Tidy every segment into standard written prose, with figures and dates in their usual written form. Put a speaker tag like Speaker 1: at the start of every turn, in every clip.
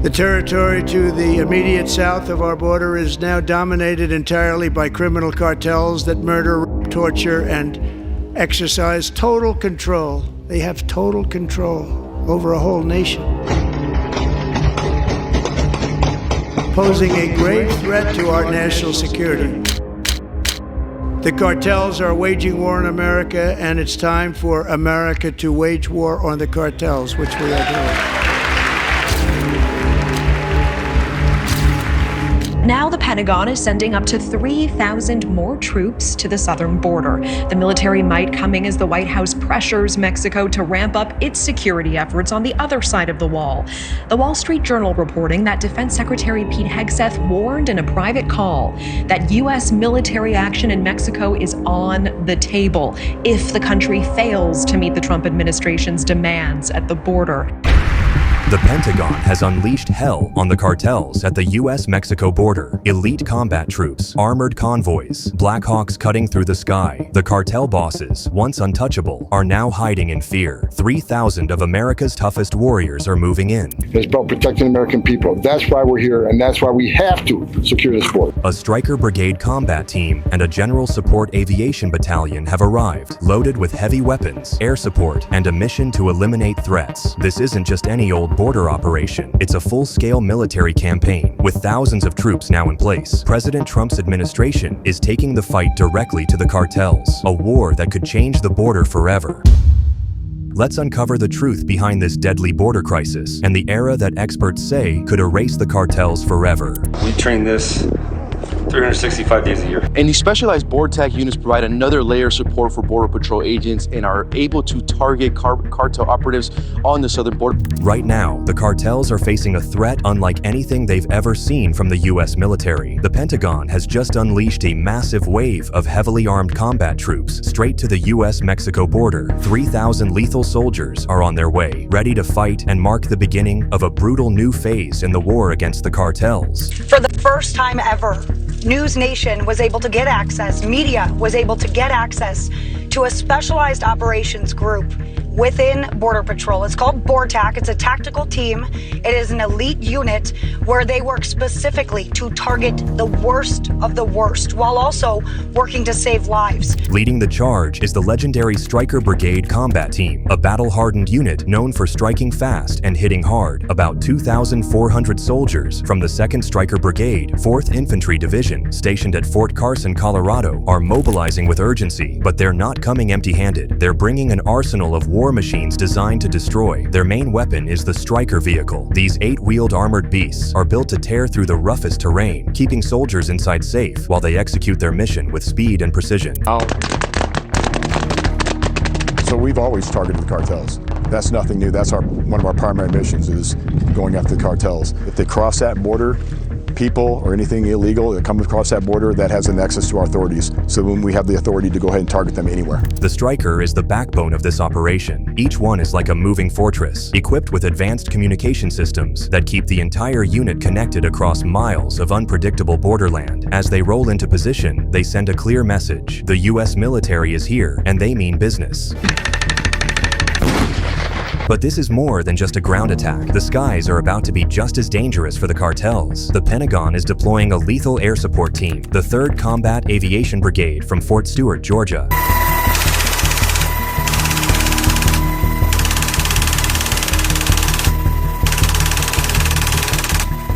Speaker 1: The territory to the immediate south of our border is now dominated entirely by criminal cartels that murder, torture, and exercise total control. They have total control over a whole nation, posing a grave threat to our national security. The cartels are waging war on America, and it's time for America to wage war on the cartels, which we are doing.
Speaker 2: Now the Pentagon is sending up to 3,000 more troops to the southern border. The military might coming as the White House pressures Mexico to ramp up its security efforts on the other side of the wall. The Wall Street Journal reporting that Defense Secretary Pete Hegseth warned in a private call that U.S. military action in Mexico is on the table if the country fails to meet the Trump administration's demands at the border.
Speaker 3: The Pentagon has unleashed hell on the cartels at the U.S.-Mexico border. Elite combat troops, armored convoys, Black Hawks cutting through the sky. The cartel bosses, once untouchable, are now hiding in fear. 3,000 of America's toughest warriors are moving in.
Speaker 4: It's about protecting the American people. That's why we're here, and that's why we have to secure this border.
Speaker 3: A Stryker Brigade Combat Team and a General Support Aviation Battalion have arrived, loaded with heavy weapons, air support, and a mission to eliminate threats. This isn't just any old border operation. It's a full-scale military campaign with thousands of troops now in place. President Trump's administration is taking the fight directly to the cartels, a war that could change the border forever. Let's uncover the truth behind this deadly border crisis and the era that experts say could erase the cartels forever.
Speaker 5: We train this 365 days a year.
Speaker 6: And these specialized board tag units provide another layer of support for Border Patrol agents and are able to target cartel operatives on the southern border.
Speaker 3: Right now, the cartels are facing a threat unlike anything they've ever seen from the U.S. military. The Pentagon has just unleashed a massive wave of heavily armed combat troops straight to the U.S.-Mexico border. 3,000 lethal soldiers are on their way, ready to fight and mark the beginning of a brutal new phase in the war against the cartels.
Speaker 7: For the first time ever, News Nation was able to get access, media was able to get access to a specialized operations group within Border Patrol. It's called BORTAC. It's a tactical team. It is an elite unit where they work specifically to target the worst of the worst while also working to save lives.
Speaker 3: Leading the charge is the legendary Stryker Brigade Combat Team, a battle-hardened unit known for striking fast and hitting hard. About 2,400 soldiers from the 2nd Stryker Brigade, 4th Infantry Division, stationed at Fort Carson, Colorado, are mobilizing with urgency, but they're not coming empty-handed. They're bringing an arsenal of war machines designed to destroy. Their main weapon is the Stryker vehicle. These 8-wheeled armored beasts are built to tear through the roughest terrain, keeping soldiers inside safe while they execute their mission with speed and precision.
Speaker 4: So we've always targeted the cartels. That's nothing new. That's one of our primary missions is going after the cartels. If they cross that border, people or anything illegal that comes across that border, that has a nexus to our authorities. So when we have the authority to go ahead and target them anywhere.
Speaker 3: The Stryker is the backbone of this operation. Each one is like a moving fortress, equipped with advanced communication systems that keep the entire unit connected across miles of unpredictable borderland. As they roll into position, they send a clear message. The U.S. military is here, and they mean business. But this is more than just a ground attack. The skies are about to be just as dangerous for the cartels. The Pentagon is deploying a lethal air support team, the 3rd Combat Aviation Brigade from Fort Stewart, Georgia.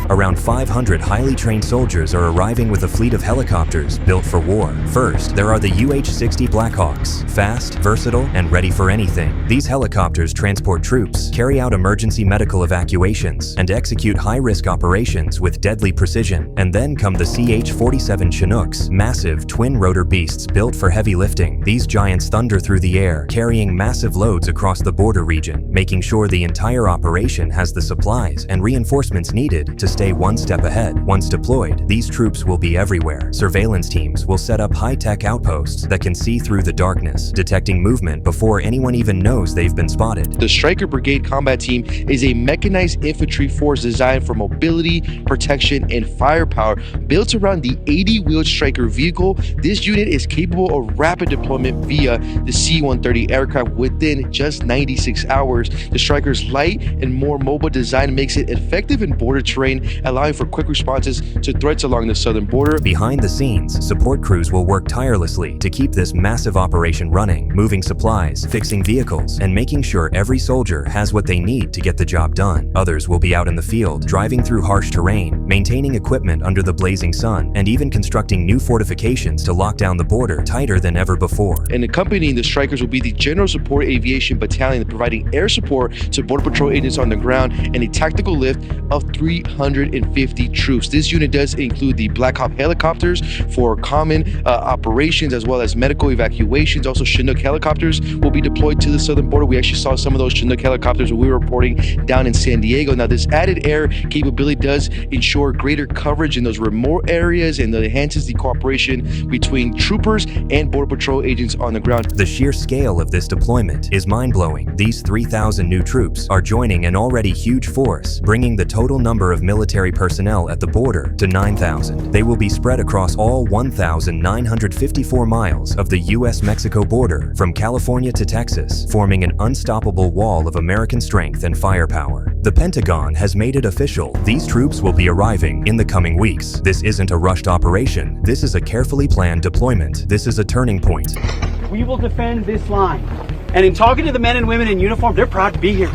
Speaker 3: Around 500 highly trained soldiers are arriving with a fleet of helicopters built for war. First, there are the UH-60 Blackhawks, fast, versatile, and ready for anything. These helicopters transport troops, carry out emergency medical evacuations, and execute high-risk operations with deadly precision. And then come the CH-47 Chinooks, massive twin-rotor beasts built for heavy lifting. These giants thunder through the air, carrying massive loads across the border region, making sure the entire operation has the supplies and reinforcements needed to stay one step ahead. Once deployed, these troops will be everywhere. Surveillance teams will set up high-tech outposts that can see through the darkness, detecting movement before anyone even knows they've been spotted.
Speaker 6: The Stryker Brigade Combat Team is a mechanized infantry force designed for mobility, protection, and firepower. Built around the 80-wheeled Stryker vehicle, this unit is capable of rapid deployment via the C-130 aircraft within just 96 hours. The Stryker's light and more mobile design makes it effective in border terrain, allowing for quick responses to threats along the southern border.
Speaker 3: Behind the scenes, support crews will work tirelessly to keep this massive operation running, moving supplies, fixing vehicles, and making sure every soldier has what they need to get the job done. Others will be out in the field, driving through harsh terrain, maintaining equipment under the blazing sun, and even constructing new fortifications to lock down the border tighter than ever before.
Speaker 6: And accompanying the Strykers will be the General Support Aviation Battalion, providing air support to Border Patrol agents on the ground and a tactical lift of 350 troops. This unit does include the Black Hawk helicopters for common operations as well as medical evacuations. Also, Chinook helicopters will be deployed to the southern border. We actually saw some of those Chinook helicopters when we were reporting down in San Diego. Now, this added air capability does ensure greater coverage in those remote areas and enhances the cooperation between troopers and Border Patrol agents on the ground.
Speaker 3: The sheer scale of this deployment is mind-blowing. These 3,000 new troops are joining an already huge force, bringing the total number of military personnel at the border to 9,000. They will be spread across all 1,954 miles of the U.S.-Mexico border from California to Texas, forming an unstoppable wall of American strength and firepower. The Pentagon has made it official. These troops will be arriving in the coming weeks. This isn't a rushed operation. This is a carefully planned deployment. This is a turning point.
Speaker 8: We will defend this line. And in talking to the men and women in uniform, they're proud to be here.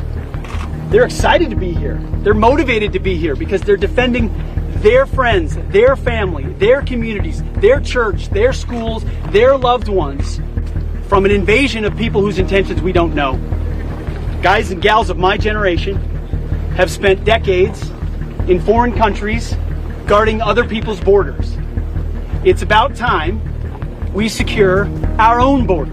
Speaker 8: They're excited to be here. They're motivated to be here because they're defending their friends, their family, their communities, their church, their schools, their loved ones from an invasion of people whose intentions we don't know. Guys and gals of my generation have spent decades in foreign countries guarding other people's borders. It's about time we secure our own border.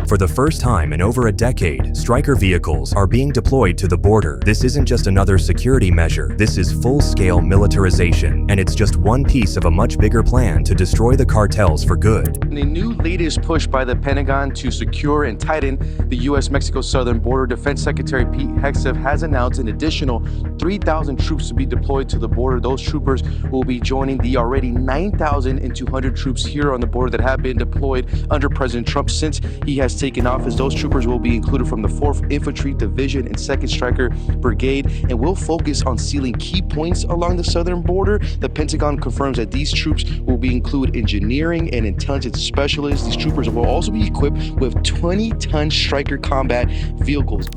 Speaker 3: For the first time in over a decade, Stryker vehicles are being deployed to the border. This isn't just another security measure. This is full-scale militarization, and it's just one piece of a much bigger plan to destroy the cartels for good.
Speaker 6: In a new latest push by the Pentagon to secure and tighten the U.S.-Mexico southern border, Defense Secretary Pete Hegseth has announced an additional 3,000 troops to be deployed to the border. Those troopers will be joining the already 9,200 troops here on the border that have been deployed under President Trump since he has taken office. Those troopers will be included from the 4th Infantry Division and 2nd Stryker Brigade and will focus on sealing key points along the southern border. The Pentagon confirms that these troops will include engineering and intelligence specialists. These troopers will also be equipped with 20-ton Stryker combat vehicles.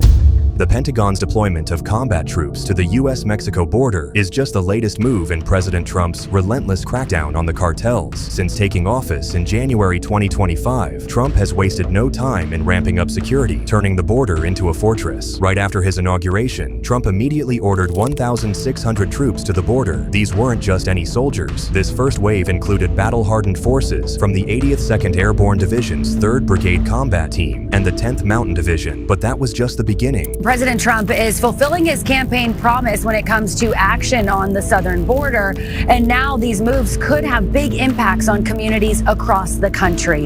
Speaker 3: The Pentagon's deployment of combat troops to the U.S.-Mexico border is just the latest move in President Trump's relentless crackdown on the cartels. Since taking office in January 2025, Trump has wasted no time in ramping up security, turning the border into a fortress. Right after his inauguration, Trump immediately ordered 1,600 troops to the border. These weren't just any soldiers. This first wave included battle-hardened forces from the 80th 2nd Airborne Division's 3rd Brigade Combat Team and the 10th Mountain Division. But that was just the beginning.
Speaker 9: President Trump is fulfilling his campaign promise when it comes to action on the southern border, and now these moves could have big impacts on communities across the country.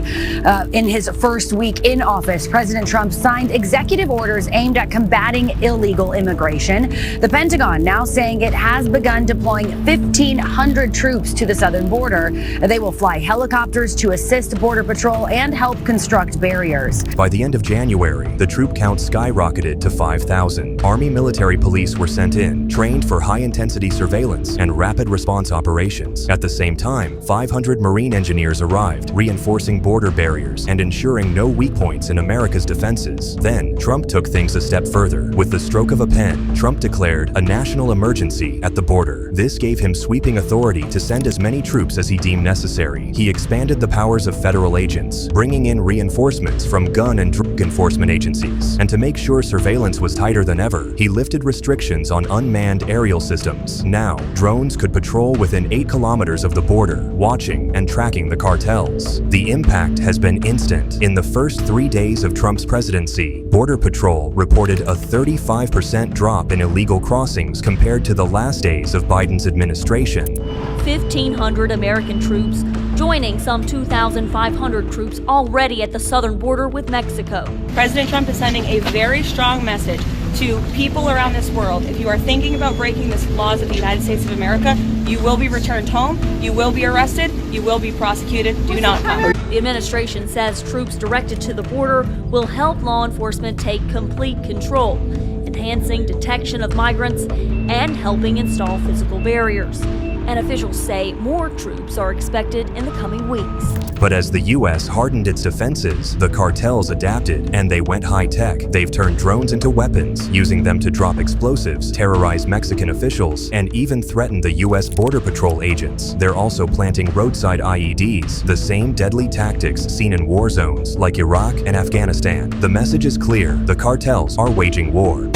Speaker 9: In his first week in office, President Trump signed executive orders aimed at combating illegal immigration. The Pentagon now saying it has begun deploying 1,500 troops to the southern border. They will fly helicopters to assist Border Patrol and help construct barriers.
Speaker 3: By the end of January, the troop count skyrocketed to 5,000. Army military police were sent in, trained for high-intensity surveillance and rapid response operations. At the same time, 500 Marine engineers arrived, reinforcing border barriers and ensuring no weak points in America's defenses. Then, Trump took things a step further. With the stroke of a pen, Trump declared a national emergency at the border. This gave him sweeping authority to send as many troops as he deemed necessary. He expanded the powers of federal agents, bringing in reinforcements from gun and drug enforcement agencies. And to make sure surveillance surveillance was tighter than ever, he lifted restrictions on unmanned aerial systems. Now, drones could patrol within 8 kilometers of the border, watching and tracking the cartels. The impact has been instant. In the first 3 days of Trump's presidency, Border Patrol reported a 35% drop in illegal crossings compared to the last days of Biden's administration.
Speaker 10: 1,500 American troops joining some 2,500 troops already at the southern border with Mexico.
Speaker 11: President Trump is sending a very strong message to people around this world. If you are thinking about breaking the laws of the United States of America, you will be returned home, you will be arrested, you will be prosecuted. Do not come.
Speaker 10: The administration says troops directed to the border will help law enforcement take complete control, enhancing detection of migrants and helping install physical barriers. And officials say more troops are expected in the coming weeks.
Speaker 3: But as the U.S. hardened its defenses, the cartels adapted and they went high-tech. They've turned drones into weapons, using them to drop explosives, terrorize Mexican officials, and even threaten the U.S. Border Patrol agents. They're also planting roadside IEDs, the same deadly tactics seen in war zones like Iraq and Afghanistan. The message is clear: the cartels are waging war.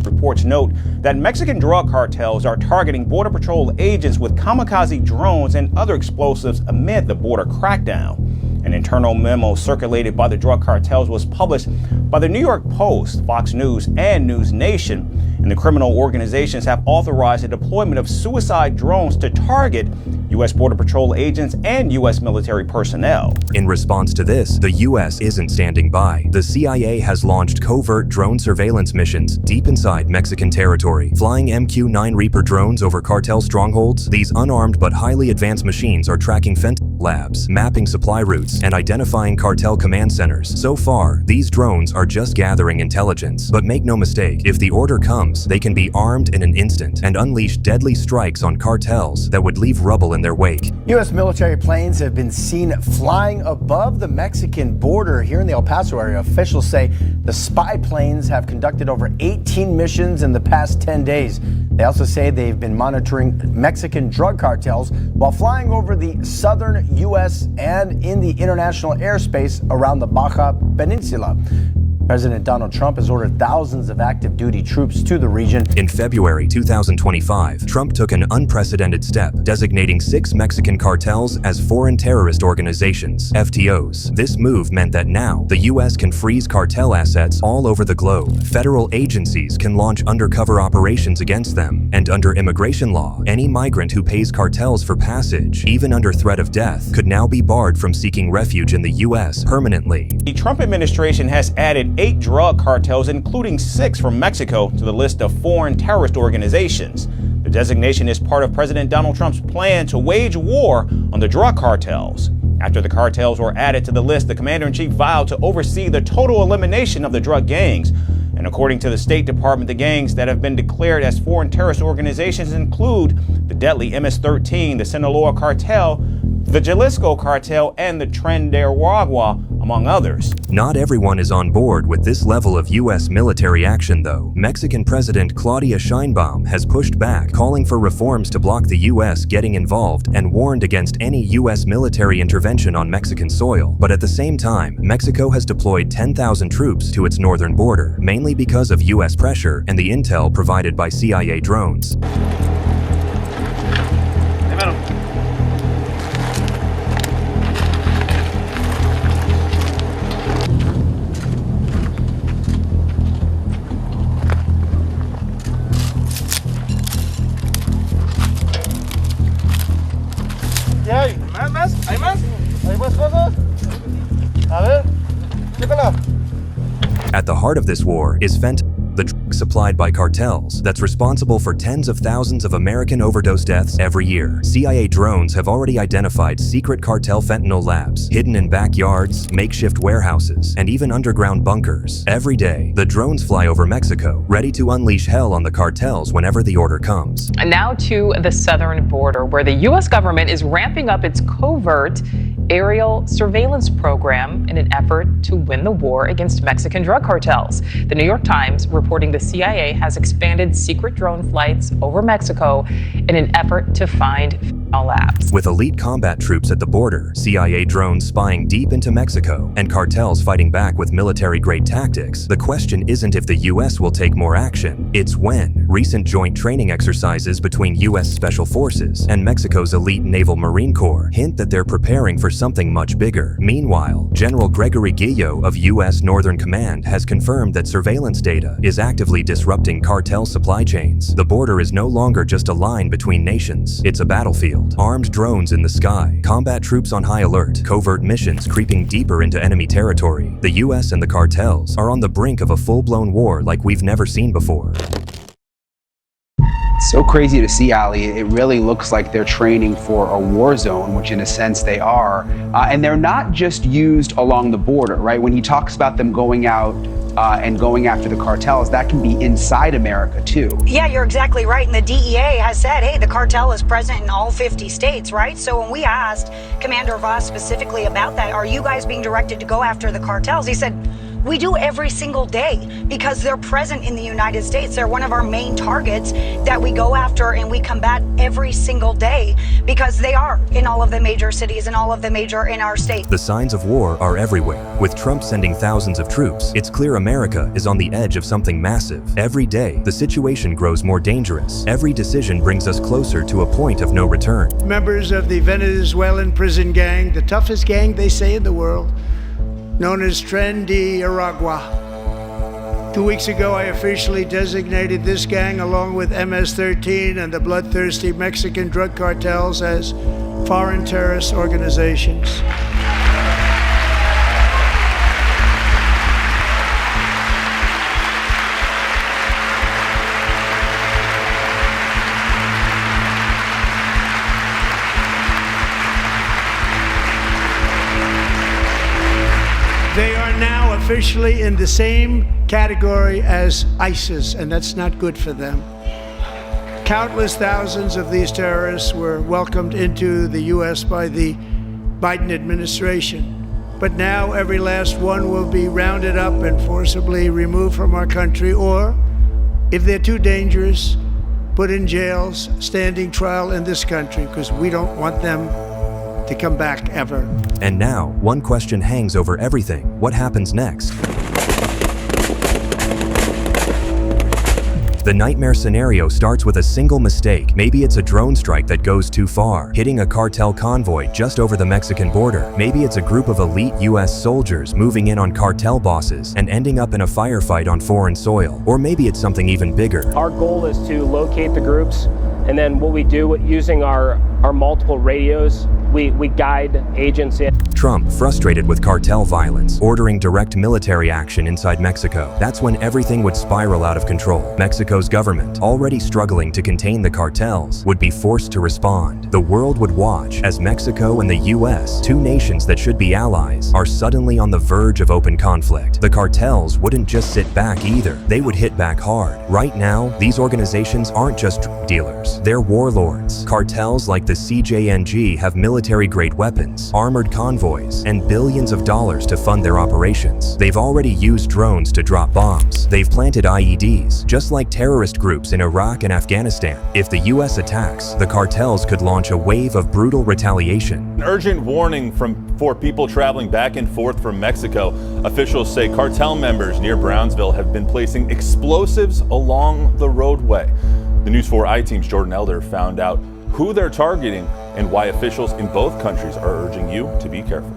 Speaker 12: Reports note that Mexican drug cartels are targeting Border Patrol agents with kamikaze drones and other explosives amid the border crackdown. An internal memo circulated by the drug cartels was published by the New York Post, Fox News, and News Nation, and the criminal organizations have authorized the deployment of suicide drones to target U.S. Border Patrol agents and U.S. military personnel.
Speaker 3: In response to this, the U.S. isn't standing by. The CIA has launched covert drone surveillance missions deep inside Mexican territory, flying MQ-9 Reaper drones over cartel strongholds. These unarmed but highly advanced machines are tracking fentanyl labs, mapping supply routes, and identifying cartel command centers. So far, these drones are just gathering intelligence. But make no mistake, if the order comes, they can be armed in an instant and unleash deadly strikes on cartels that would leave rubble in their wake.
Speaker 13: U.S. military planes have been seen flying above the Mexican border here in the El Paso area. Officials say the spy planes have conducted over 18 missions in the past 10 days. They also say they've been monitoring Mexican drug cartels while flying over the southern U.S. and in the international airspace around the Baja Peninsula. President Donald Trump has ordered thousands of active duty troops to the region.
Speaker 3: In February 2025, Trump took an unprecedented step, designating 6 Mexican cartels as foreign terrorist organizations, FTOs. This move meant that now the U.S. can freeze cartel assets all over the globe. Federal agencies can launch undercover operations against them. And under immigration law, any migrant who pays cartels for passage, even under threat of death, could now be barred from seeking refuge in the U.S. permanently.
Speaker 12: The Trump administration has added 8 drug cartels, including 6 from Mexico, to the list of foreign terrorist organizations. The designation is part of President Donald Trump's plan to wage war on the drug cartels. After the cartels were added to the list, the commander-in-chief vowed to oversee the total elimination of the drug gangs. And according to the State Department, the gangs that have been declared as foreign terrorist organizations include the deadly MS-13, the Sinaloa Cartel, the Jalisco Cartel, and the Tren de Aragua, among others.
Speaker 3: Not everyone is on board with this level of U.S. military action, though. Mexican President Claudia Sheinbaum has pushed back, calling for reforms to block the U.S. getting involved and warned against any U.S. military intervention on Mexican soil. But at the same time, Mexico has deployed 10,000 troops to its northern border, mainly because of U.S. pressure and the intel provided by CIA drones.
Speaker 14: ¿Hay más cosas? A ver, chécala.
Speaker 3: At the heart of this war is fentanyl, the drug supplied by cartels that's responsible for tens of thousands of American overdose deaths every year. CIA drones have already identified secret cartel fentanyl labs hidden in backyards, makeshift warehouses, and even underground bunkers. Every day, the drones fly over Mexico, ready to unleash hell on the cartels whenever the order comes.
Speaker 15: And now to the southern border, where the U.S. government is ramping up its covert aerial surveillance program in an effort to win the war against Mexican drug cartels. The New York Times reporting the CIA has expanded secret drone flights over Mexico in an effort to find labs.
Speaker 3: With elite combat troops at the border, CIA drones spying deep into Mexico, and cartels fighting back with military-grade tactics, the question isn't if the U.S. will take more action, it's when. Recent joint training exercises between U.S. Special Forces and Mexico's elite Naval Marine Corps hint that they're preparing for something much bigger. Meanwhile, General Gregory Guillo of U.S. Northern Command has confirmed that surveillance data is actively disrupting cartel supply chains. The border is no longer just a line between nations, it's a battlefield. Armed drones in the sky, combat troops on high alert, covert missions creeping deeper into enemy territory. The US and the cartels are on the brink of a full-blown war like we've never seen before.
Speaker 16: So crazy to see, Ali. It really looks like they're training for a war zone, which in a sense they are. And they're not just used along the border, right? When he talks about them going out and going after the cartels, that can be inside America too.
Speaker 7: Yeah, you're exactly right. And the DEA has said, hey, the cartel is present in all 50 states, right? So when we asked Commander Voss specifically about that, are you guys being directed to go after the cartels? He said, we do every single day because they're present in the United States. They're one of our main targets that we go after and we combat every single day because they are in all of the major cities and all of the major in our state.
Speaker 3: The signs of war are everywhere. With Trump sending thousands of troops, it's clear America is on the edge of something massive. Every day, the situation grows more dangerous. Every decision brings us closer to a point of no return.
Speaker 1: Members of the Venezuelan prison gang, the toughest gang they say in the world, known as Tren de Aragua. 2 weeks ago, I officially designated this gang, along with MS-13 and the bloodthirsty Mexican drug cartels, as foreign terrorist organizations. They are now officially in the same category as ISIS, and that's not good for them. Countless thousands of these terrorists were welcomed into the U.S. by the Biden administration. But now every last one will be rounded up and forcibly removed from our country, or, if they're too dangerous, put in jails, standing trial in this country, because we don't want them to come back ever.
Speaker 3: And now, one question hangs over everything. What happens next? The nightmare scenario starts with a single mistake. Maybe it's a drone strike that goes too far, hitting a cartel convoy just over the Mexican border. Maybe it's a group of elite U.S. soldiers moving in on cartel bosses and ending up in a firefight on foreign soil. Or maybe it's something even bigger.
Speaker 17: Our goal is to locate the groups, and then what we do using our multiple radios, we guide agents in.
Speaker 3: Trump, frustrated with cartel violence, ordering direct military action inside Mexico. That's when everything would spiral out of control. Mexico's government, already struggling to contain the cartels, would be forced to respond. The world would watch as Mexico and the U.S., two nations that should be allies, are suddenly on the verge of open conflict. The cartels wouldn't just sit back either. They would hit back hard. Right now, these organizations aren't just drug dealers. They're warlords. Cartels like the CJNG have military-grade weapons, armored convoys, and billions of dollars to fund their operations. They've already used drones to drop bombs. They've planted IEDs, just like terrorist groups in Iraq and Afghanistan. If the U.S. attacks, the cartels could launch a wave of brutal retaliation.
Speaker 18: An urgent warning for people traveling back and forth from Mexico. Officials say cartel members near Brownsville have been placing explosives along the roadway. The News 4 I-Team's Jordan Elder found out who they're targeting and why officials in both countries are urging you to be careful.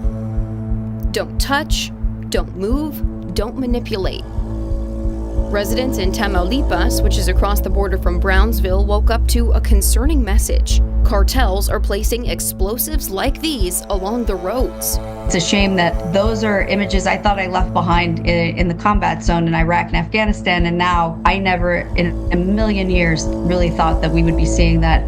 Speaker 19: Don't touch, don't move, don't manipulate. Residents in Tamaulipas, which is across the border from Brownsville, woke up to a concerning message. Cartels are placing explosives like these along the roads.
Speaker 20: It's a shame that those are images I thought I left behind in the combat zone in Iraq and Afghanistan, and now I never in a million years really thought that we would be seeing that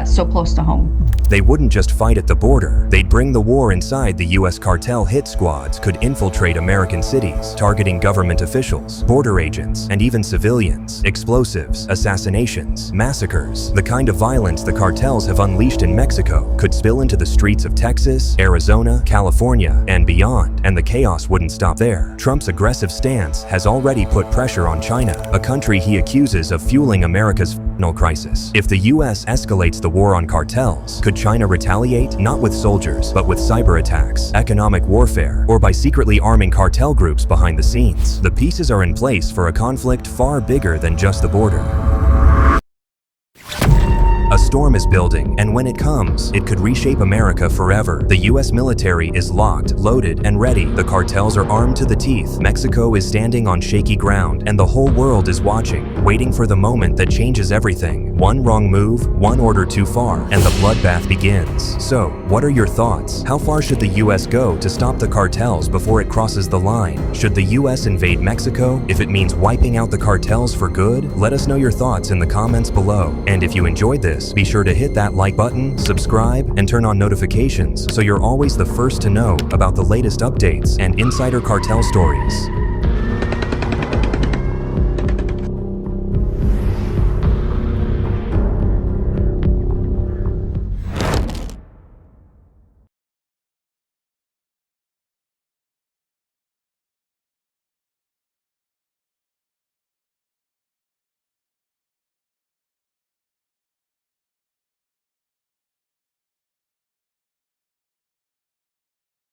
Speaker 20: so close to home.
Speaker 3: They wouldn't just fight at the border. They'd bring the war inside. The U.S. cartel hit squads could infiltrate American cities, targeting government officials, border agents, and even civilians. Explosives, assassinations, massacres. The kind of violence the cartels have unleashed in Mexico could spill into the streets of Texas, Arizona, California, and beyond. And the chaos wouldn't stop there. Trump's aggressive stance has already put pressure on China, a country he accuses of fueling America's crisis. If the US escalates the war on cartels, could China retaliate, not with soldiers, but with cyber attacks, economic warfare, or by secretly arming cartel groups behind the scenes? The pieces are in place for a conflict far bigger than just the border. A storm is building, and when it comes, it could reshape America forever. The US military is locked, loaded, and ready. The cartels are armed to the teeth. Mexico is standing on shaky ground, and the whole world is watching, waiting for the moment that changes everything. One wrong move, one order too far, and the bloodbath begins. So, what are your thoughts? How far should the US go to stop the cartels before it crosses the line? Should the US invade Mexico if it means wiping out the cartels for good? Let us know your thoughts in the comments below. And if you enjoyed this, be sure to hit that like button, subscribe, and turn on notifications so you're always the first to know about the latest updates and insider cartel stories.